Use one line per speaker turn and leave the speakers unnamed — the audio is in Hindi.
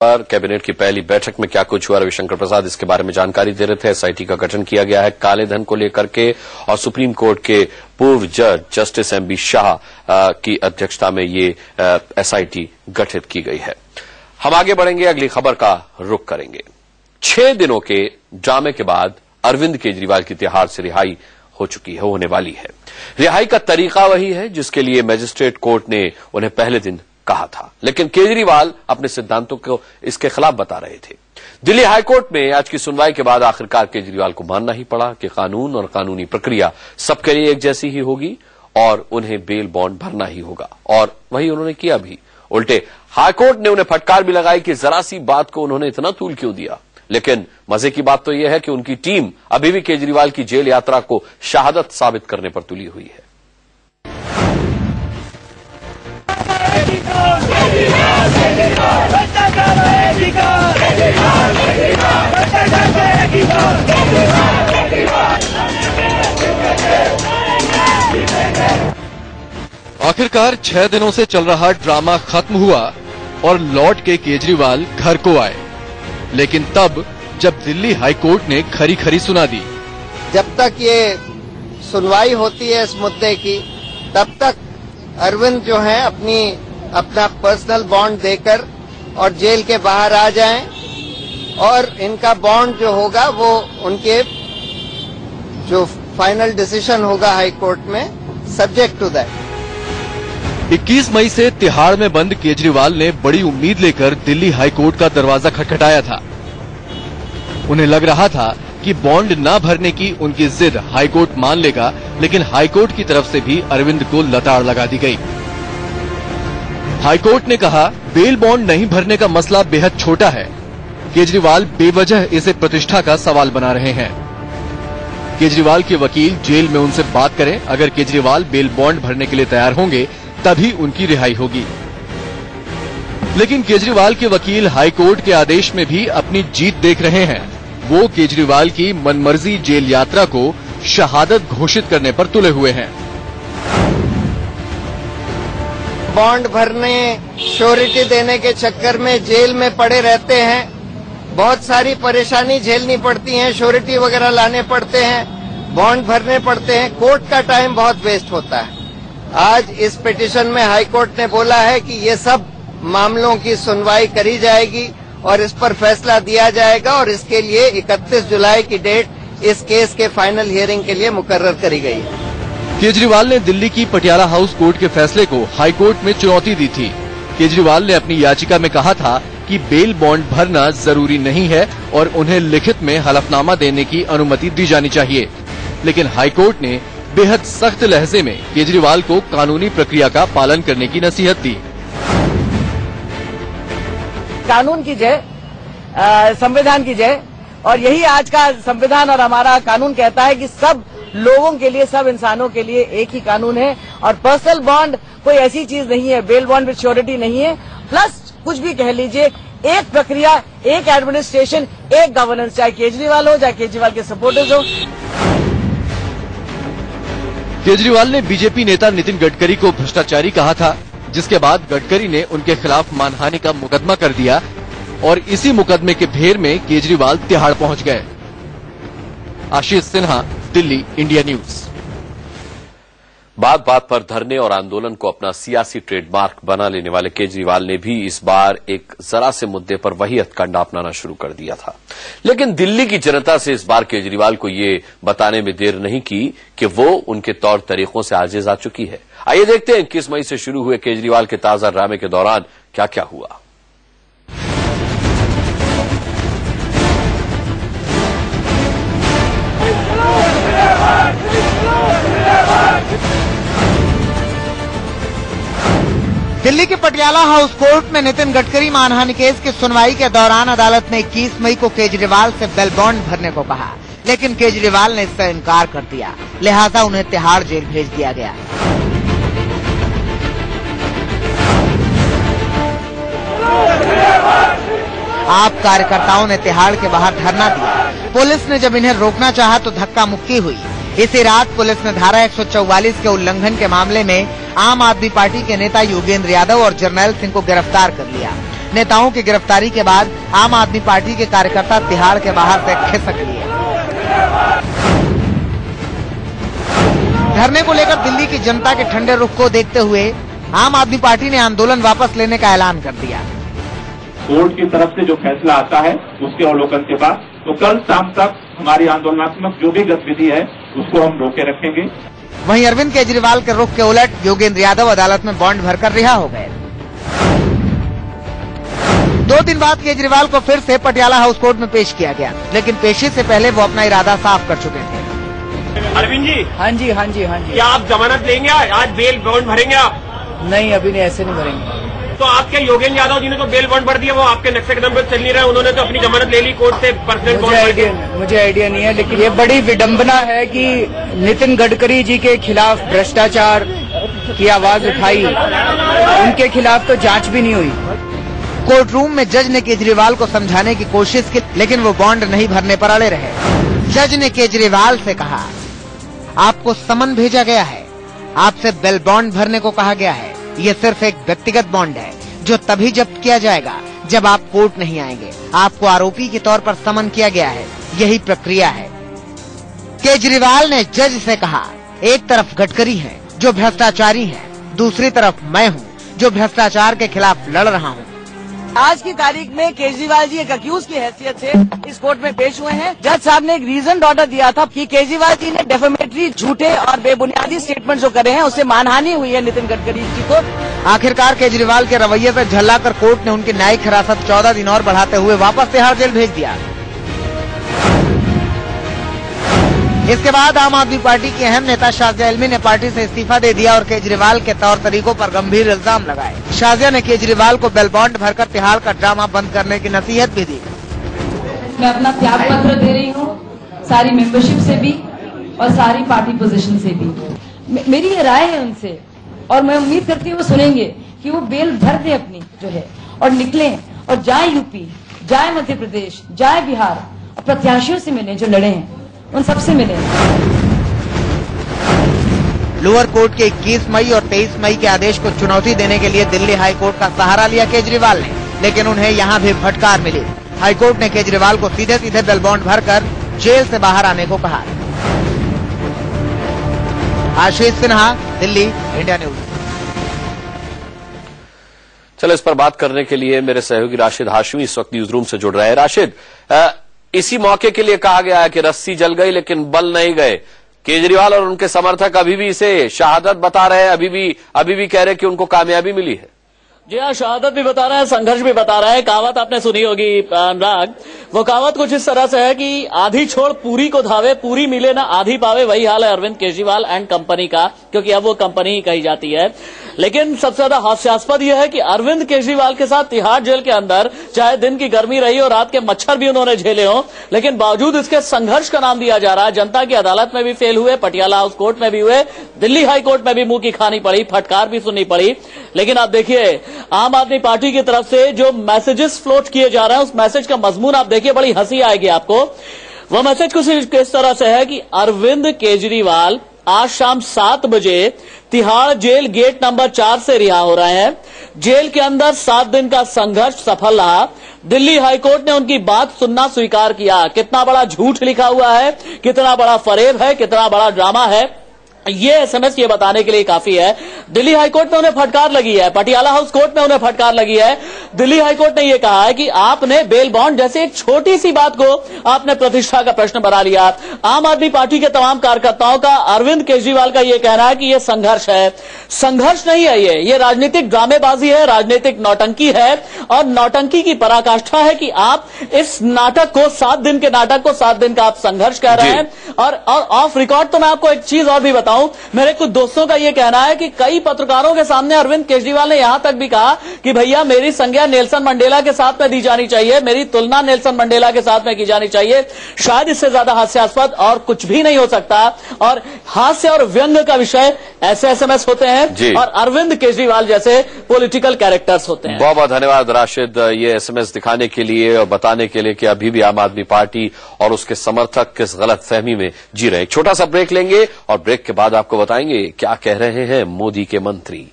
पर कैबिनेट की पहली बैठक में क्या कुछ हुआ, रविशंकर प्रसाद इसके बारे में जानकारी दे रहे थे। एसआईटी का गठन किया गया है काले धन को लेकर के और सुप्रीम कोर्ट के पूर्व जज जस्टिस एमबी शाह की अध्यक्षता में ये एसआईटी गठित की गई है। हम आगे बढ़ेंगे, अगली खबर का रुख करेंगे। 6 दिनों के ड्रामे के बाद अरविंद केजरीवाल की तिहाड़ से रिहाई हो चुकी है, होने वाली है। रिहाई का तरीका वही है जिसके लिए मजिस्ट्रेट कोर्ट ने उन्हें पहले दिन कहा था, लेकिन केजरीवाल अपने सिद्धांतों को इसके खिलाफ बता रहे थे। दिल्ली हाईकोर्ट में आज की सुनवाई के बाद आखिरकार केजरीवाल को मानना ही पड़ा कि कानून और कानूनी प्रक्रिया सबके लिए एक जैसी ही होगी और उन्हें बेल बॉन्ड भरना ही होगा, और वही उन्होंने किया भी। उल्टे हाईकोर्ट ने उन्हें फटकार भी लगाई कि जरा सी बात को उन्होंने इतना तूल क्यों दिया। लेकिन मजे की बात तो यह है कि उनकी टीम अभी भी केजरीवाल की जेल यात्रा को शहादत साबित करने पर तुली हुई है।
आखिरकार 6 दिनों से चल रहा ड्रामा खत्म हुआ और लौट के केजरीवाल घर को आए। लेकिन तब जब दिल्ली हाईकोर्ट ने खरी खरी सुना दी।
जब तक ये सुनवाई होती है इस मुद्दे की, तब तक अरविंद जो है अपना पर्सनल बॉन्ड देकर और जेल के बाहर आ जाएं, और इनका बॉन्ड जो होगा वो उनके जो फाइनल डिसीजन होगा हाई कोर्ट में, सब्जेक्ट टू दैट।
21 मई से तिहाड़ में बंद केजरीवाल ने बड़ी उम्मीद लेकर दिल्ली हाईकोर्ट का दरवाजा खटखटाया था। उन्हें लग रहा था कि बॉन्ड न भरने की उनकी जिद हाईकोर्ट मान लेगा, लेकिन हाईकोर्ट की तरफ से भी अरविंद को लताड़ लगा दी गई। हाईकोर्ट ने कहा बेल बॉन्ड नहीं भरने का मसला बेहद छोटा है, केजरीवाल बेवजह इसे प्रतिष्ठा का सवाल बना रहे हैं। केजरीवाल के वकील जेल में उनसे बात करें, अगर केजरीवाल बेल बॉन्ड भरने के लिए तैयार होंगे तभी उनकी रिहाई होगी। लेकिन केजरीवाल के वकील हाईकोर्ट के आदेश में भी अपनी जीत देख रहे हैं। वो केजरीवाल की मनमर्जी जेल यात्रा को शहादत घोषित करने पर तुले हुए हैं।
बॉन्ड भरने, श्योरिटी देने के चक्कर में जेल में पड़े रहते हैं, बहुत सारी परेशानी झेलनी पड़ती है, श्योरिटी वगैरह लाने पड़ते हैं, बॉन्ड भरने पड़ते हैं, कोर्ट का टाइम बहुत वेस्ट होता है। आज इस पिटीशन में हाईकोर्ट ने बोला है कि ये सब मामलों की सुनवाई करी जाएगी और इस पर फैसला दिया जाएगा, और इसके लिए 31 जुलाई की डेट इस केस के फाइनल हियरिंग के लिए मुकर्रर करी गई है।
केजरीवाल ने दिल्ली की पटियाला हाउस कोर्ट के फैसले को हाईकोर्ट में चुनौती दी थी। केजरीवाल ने अपनी याचिका में कहा था कि बेल बॉन्ड भरना जरूरी नहीं है और उन्हें लिखित में हलफनामा देने की अनुमति दी जानी चाहिए। लेकिन हाईकोर्ट ने बेहद सख्त लहजे में केजरीवाल को कानूनी प्रक्रिया का पालन करने की नसीहत दी।
कानून की जय, संविधान की जय, और यही आज का संविधान और हमारा कानून कहता है कि सब लोगों के लिए, सब इंसानों के लिए एक ही कानून है, और पर्सनल बॉन्ड कोई ऐसी चीज नहीं है, बेल बॉन्ड विद श्योरिटी नहीं है। प्लस कुछ भी कह लीजिए, एक प्रक्रिया, एक एडमिनिस्ट्रेशन, एक गवर्नेंस, चाहे केजरीवाल हो, चाहे केजरीवाल के सपोर्टर्स हो।
केजरीवाल ने बीजेपी नेता नितिन गडकरी को भ्रष्टाचारी कहा था, जिसके बाद गडकरी ने उनके खिलाफ मानहानि का मुकदमा कर दिया और इसी मुकदमे के घेर में केजरीवाल तिहाड़ पहुंच गए। आशीष सिन्हा, दिल्ली, इंडिया न्यूज।
बात बात पर धरने और आंदोलन को अपना सियासी ट्रेडमार्क बना लेने वाले केजरीवाल ने भी इस बार एक जरा से मुद्दे पर वही हथकंडा अपनाना शुरू कर दिया था। लेकिन दिल्ली की जनता से इस बार केजरीवाल को ये बताने में देर नहीं की कि वो उनके तौर तरीकों से आजिज आ चुकी है। आइए देखते हैं 21 मई से शुरू हुए केजरीवाल के ताजा ड्रामे के दौरान क्या क्या हुआ।
दिल्ली के पटियाला हाउस कोर्ट में नितिन गडकरी मानहानि केस की सुनवाई के दौरान अदालत ने 21 मई को केजरीवाल से बेल बॉन्ड भरने को कहा, लेकिन केजरीवाल ने इससे इनकार कर दिया, लिहाजा उन्हें तिहाड़ जेल भेज दिया गया। आप कार्यकर्ताओं ने तिहाड़ के बाहर धरना दिया। पुलिस ने जब इन्हें रोकना चाहा तो धक्का मुक्की हुई। इसी रात पुलिस ने धारा 144 के उल्लंघन के मामले में आम आदमी पार्टी के नेता योगेंद्र यादव और जरनैल सिंह को गिरफ्तार कर लिया। नेताओं की गिरफ्तारी के बाद आम आदमी पार्टी के कार्यकर्ता तिहाड़ के बाहर से खिसक लिए। धरने को लेकर दिल्ली की जनता के ठंडे रुख को देखते हुए आम आदमी पार्टी ने आंदोलन वापस लेने का ऐलान कर दिया।
कोर्ट की तरफ से जो फैसला आता है उसके अवलोकन के बाद तो कल शाम तक हमारी आंदोलनात्मक जो भी गतिविधि है उसको हम रोके रखेंगे।
वहीं अरविंद केजरीवाल के रुख के उलट योगेंद्र यादव अदालत में बॉन्ड भरकर रिहा हो गए। 2 दिन बाद केजरीवाल को फिर से पटियाला हाउस कोर्ट में पेश किया गया, लेकिन पेशी से पहले वो अपना इरादा साफ कर चुके थे।
अरविंद जी,
हाँ जी हाँ जी हाँ जी।
क्या आप जमानत लेंगे? आज बेल बॉन्ड भरेंगे आप?
नहीं, अभी नहीं, ऐसे नहीं भरेंगे।
तो आपके योगेंद्र यादव जी ने तो बेल बॉन्ड भर दिया, वो आपके नक्शे कदम पर चल नहीं रहे, उन्होंने तो अपनी जमानत ले ली कोर्ट से पर्सनल बॉन्ड।
मुझे आइडिया नहीं है, लेकिन ये बड़ी विडंबना है कि नितिन गडकरी जी के खिलाफ भ्रष्टाचार की आवाज उठाई, उनके खिलाफ तो जांच भी नहीं हुई।
कोर्ट रूम में जज ने केजरीवाल को समझाने की कोशिश की, लेकिन वो बॉन्ड नहीं भरने पर अड़े रहे। जज ने केजरीवाल से कहा, आपको समन भेजा गया है, आपसे बेल बॉन्ड भरने को कहा गया है। ये सिर्फ एक व्यक्तिगत बॉन्ड है जो तभी जब्त किया जाएगा जब आप कोर्ट नहीं आएंगे। आपको आरोपी के तौर पर समन किया गया है, यही प्रक्रिया है। केजरीवाल ने जज से कहा, एक तरफ गडकरी है जो भ्रष्टाचारी है, दूसरी तरफ मैं हूँ जो भ्रष्टाचार के खिलाफ लड़ रहा हूँ।
आज की तारीख में केजरीवाल जी एक अक्यूज की हैसियत से इस कोर्ट में पेश हुए हैं। जज साहब ने एक रीजन ऑर्डर दिया था कि केजरीवाल जी ने डेफेमेटरी, झूठे और बेबुनियादी स्टेटमेंट जो करे हैं उससे मानहानि हुई है नितिन गडकरी जी को।
आखिरकार केजरीवाल के रवैये से झल्लाकर कोर्ट ने उनकी न्यायिक हिरासत 14 दिन और बढ़ाते हुए वापस तिहाड़ जेल भेज दिया। इसके बाद आम आदमी पार्टी के अहम नेता शाजिया इल्मी ने पार्टी से इस्तीफा दे दिया और केजरीवाल के तौर तरीकों पर गंभीर इल्जाम लगाए। शाजिया ने केजरीवाल को बेल बॉन्ड भरकर तिहाड़ का ड्रामा बंद करने की नसीहत भी दी।
मैं अपना त्याग पत्र दे रही हूँ, सारी मेंबरशिप से भी और सारी पार्टी पोजीशन से भी। मेरी ये राय है उनसे और मैं उम्मीद करती हूँ वो सुनेंगे कि वो बेल भर दे अपनी जो है और निकलें और जाए यूपी, जाए मध्य प्रदेश, जाए बिहार और प्रत्याशियों से मिलें जो लड़े हैं, उन सबसे मिले।
लोअर कोर्ट के 21 मई और 23 मई के आदेश को चुनौती देने के लिए दिल्ली हाई कोर्ट का सहारा लिया केजरीवाल ने, लेकिन उन्हें यहाँ भी फटकार मिली। हाई कोर्ट ने केजरीवाल को सीधे सीधे बेल बॉन्ड भरकर जेल से बाहर आने को कहा। आशीष सिन्हा, दिल्ली, इंडिया न्यूज।
चलो, इस पर बात करने के लिए मेरे सहयोगी राशिद हाशमी इस वक्त न्यूज रूम से जुड़ रहे हैं। राशिद, इसी मौके के लिए कहा गया है कि रस्सी जल गई लेकिन बल नहीं गए। केजरीवाल और उनके समर्थक अभी भी इसे शहादत बता रहे हैं, अभी भी कह रहे हैं कि उनको कामयाबी मिली है।
जी हाँ, शहादत भी बता रहा है, संघर्ष भी बता रहा है। कहावत आपने सुनी होगी अनुराग, वो कहावत कुछ इस तरह से है कि आधी छोड़ पूरी को धावे, पूरी मिले ना आधी पावे। वही हाल है अरविंद केजरीवाल एंड कंपनी का, क्योंकि अब वो कंपनी ही कही जाती है। लेकिन सबसे ज्यादा हास्यास्पद यह है कि अरविंद केजरीवाल के साथ तिहाड़ जेल के अंदर चाहे दिन की गर्मी रही और रात के मच्छर भी उन्होंने झेले हों, लेकिन बावजूद इसके संघर्ष का नाम दिया जा रहा है। जनता की अदालत में भी फेल हुए, पटियाला हाउस कोर्ट में भी हुए, दिल्ली हाई कोर्ट में भी मुंह की खानी पड़ी, फटकार भी सुननी पड़ी। लेकिन आप देखिए, आम आदमी पार्टी की तरफ से जो मैसेजेस फ्लोट किए जा रहे हैं, उस मैसेज का मजमून आप देखिए, बड़ी हंसी आएगी आपको। वो मैसेज कुछ इस तरह से है कि अरविंद केजरीवाल आज शाम 7 बजे तिहाड़ जेल गेट नंबर 4 से रिहा हो रहे हैं। जेल के अंदर 7 दिन का संघर्ष सफल रहा। दिल्ली हाईकोर्ट ने उनकी बात सुनना स्वीकार किया। कितना बड़ा झूठ लिखा हुआ है, कितना बड़ा फरेब है, कितना बड़ा ड्रामा है, ये एसएमएस ये बताने के लिए काफी है। दिल्ली हाईकोर्ट में उन्हें फटकार लगी है, पटियाला हाउस कोर्ट में उन्हें फटकार लगी है। दिल्ली हाईकोर्ट ने यह कहा है कि आपने बेल बॉन्ड जैसे एक छोटी सी बात को आपने प्रतिष्ठा का प्रश्न बना लिया। आम आदमी पार्टी के तमाम कार्यकर्ताओं का, अरविंद केजरीवाल का यह कहना है कि यह संघर्ष है। संघर्ष नहीं है, ये राजनीतिक ड्रामेबाजी है, राजनीतिक नौटंकी है और नौटंकी की पराकाष्ठा है कि आप इस नाटक को, 7 दिन के नाटक को 7 दिन का आप संघर्ष कह रहे हैं। और ऑफ रिकॉर्ड तो मैं आपको एक चीज और भी मेरे कुछ दोस्तों का यह कहना है कि कई पत्रकारों के सामने अरविंद केजरीवाल ने यहां तक भी कहा कि भैया मेरी संज्ञा नेल्सन मंडेला के साथ में दी जानी चाहिए, मेरी तुलना नेल्सन मंडेला के साथ में की जानी चाहिए। शायद इससे ज्यादा हास्यास्पद और कुछ भी नहीं हो सकता। और हास्य और व्यंग का विषय ऐसे एसएमएस होते हैं और अरविंद केजरीवाल जैसे पॉलिटिकल कैरेक्टर्स होते हैं।
बहुत बहुत धन्यवाद राशिद, ये एसएमएस दिखाने के लिए और बताने के लिए कि अभी भी आम आदमी पार्टी और उसके समर्थक किस गलतफहमी में जी रहे हैं। छोटा सा ब्रेक लेंगे और ब्रेक के बाद आपको बताएंगे क्या कह रहे हैं मोदी के मंत्री।